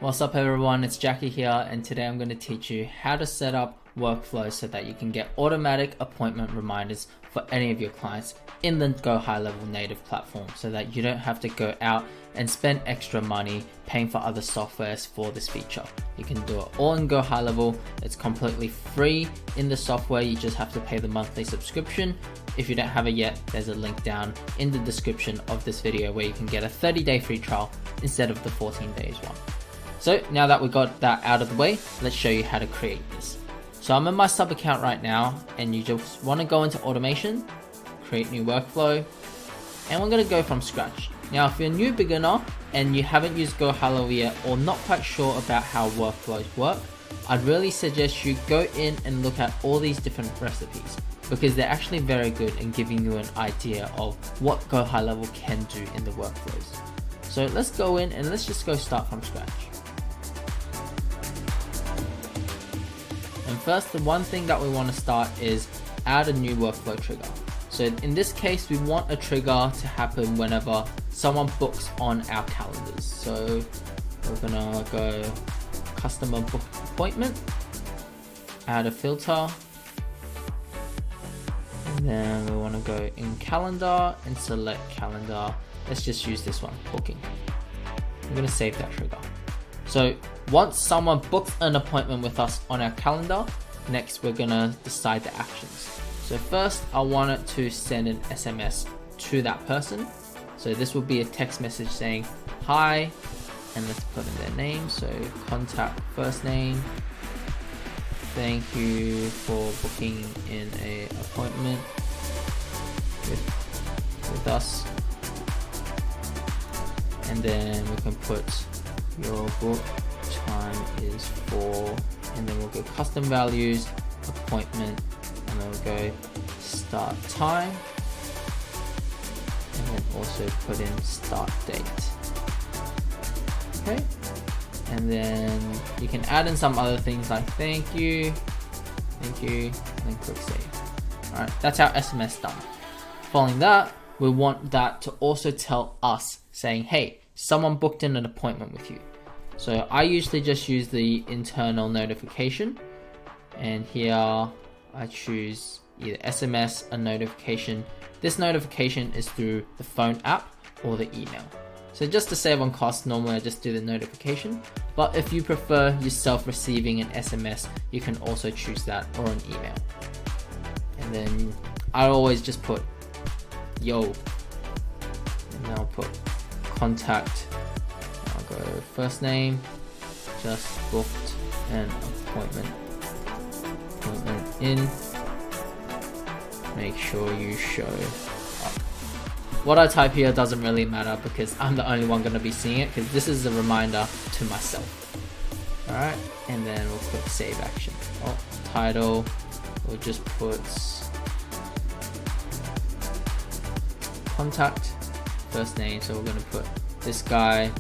What's up everyone, it's Jackie here, and today I'm going to teach you how to set up workflows so that you can get automatic appointment reminders for any of your clients in the GoHighLevel native platform so that you don't have to go out and spend extra money paying for other softwares for this feature. You can do it all in GoHighLevel. It's completely free in the software, you just have to pay the monthly subscription. If you don't have it yet, there's a link down in the description of this video where you can get a 30-day free trial instead of the 14 days one. So now that we got that out of the way, let's show you how to create this. So I'm in my sub account right now, and you just want to go into automation, create new workflow, and we're going to go from scratch. Now if you're a new beginner and you haven't used GoHighLevel yet or not quite sure about how workflows work, I'd really suggest you go in and look at all these different recipes because they're actually very good in giving you an idea of what GoHighLevel can do in the workflows. So let's go in and let's just go start from scratch. And first, the one thing that we want to start is add a new workflow trigger. So in this case, we want a trigger to happen whenever someone books on our calendars. So we're gonna go customer book appointment, add a filter, and then we want to go in calendar and select calendar. Let's just use this one, booking. I'm gonna save that trigger. So once someone books an appointment with us on our calendar, next we're gonna decide the actions. So first I want it to send an SMS to that person. So this will be a text message saying hi, and let's put in their name. So contact first name, thank you for booking in a appointment with us. And then we can put your book time is for, and then we'll go custom values, appointment, and then we'll go start time, and then also put in start date. Okay, and then you can add in some other things like thank you, and then click save. Alright, that's our SMS done. Following that, we want that to also tell us saying, hey, someone booked in an appointment with you. So I usually just use the internal notification, and here I choose either SMS, a notification. This notification is through the phone app or the email. So just to save on cost, normally I just do the notification, but if you prefer yourself receiving an SMS, you can also choose that, or an email. And then I always just put yo, and then I'll put contact. I'll go first name, just booked an appointment in, make sure you show up. What I type here doesn't really matter because I'm the only one going to be seeing it, because this is a reminder to myself. Alright, and then we'll click save action. Title, we'll just put contact first name, so we're going to put this guy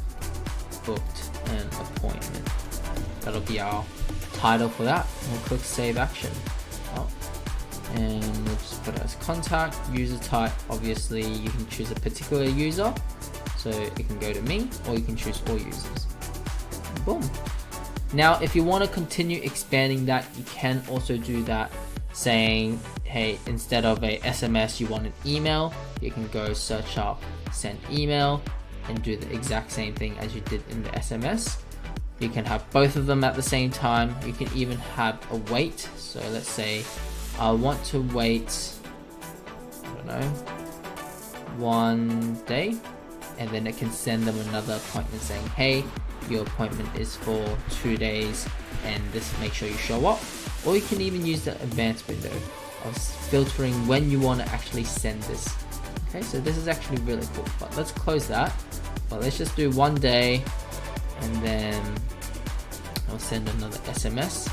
booked an appointment. That'll be our title for that. We'll click save action. And we'll just put it as contact. User type, obviously you can choose a particular user, so it can go to me, or you can choose all users. Boom. Now if you want to continue expanding that, you can also do that, saying hey, instead of a SMS you want an email. You can go search up send email and do the exact same thing as you did in the SMS. You can have both of them at the same time. You can even have a wait. So let's say I want to wait, I don't know, 1 day, and then it can send them another appointment saying, hey, your appointment is for 2 days, and this, make sure you show up. Or you can even use the advanced window of filtering when you want to actually send this. Okay, so this is actually really cool, but let's close that. But let's just do 1 day, and then I'll send another SMS.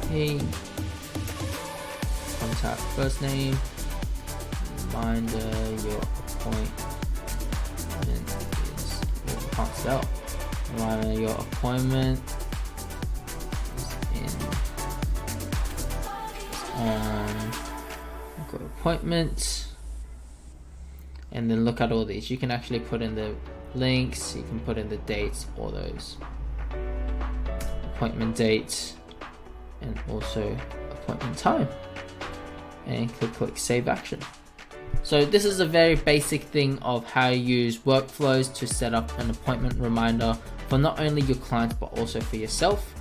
Hey, contact first name, reminder your appointment is, oh, I can't spell. Reminder your appointment is on appointments, and then look at all these. You can actually put in the links, you can put in the dates, all those appointment dates, and also appointment time, and click save action. So this is a very basic thing of how you use workflows to set up an appointment reminder for not only your clients but also for yourself.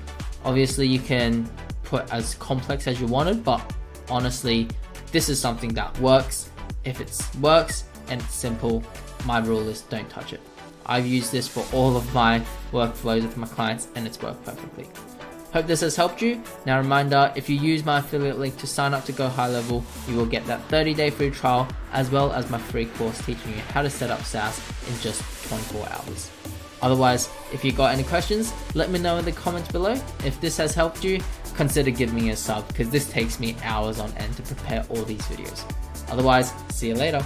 Obviously you can put as complex as you wanted, but honestly this is something that works. If it works and it's simple, my rule is don't touch it. I've used this for all of my workflows with my clients and it's worked perfectly. Hope this has helped you. Now reminder, if you use my affiliate link to sign up to GoHighLevel, you will get that 30-day free trial as well as my free course teaching you how to set up SaaS in just 24 hours. Otherwise, if you got any questions, let me know in the comments below. If this has helped you, consider giving me a sub because this takes me hours on end to prepare all these videos. Otherwise, see you later.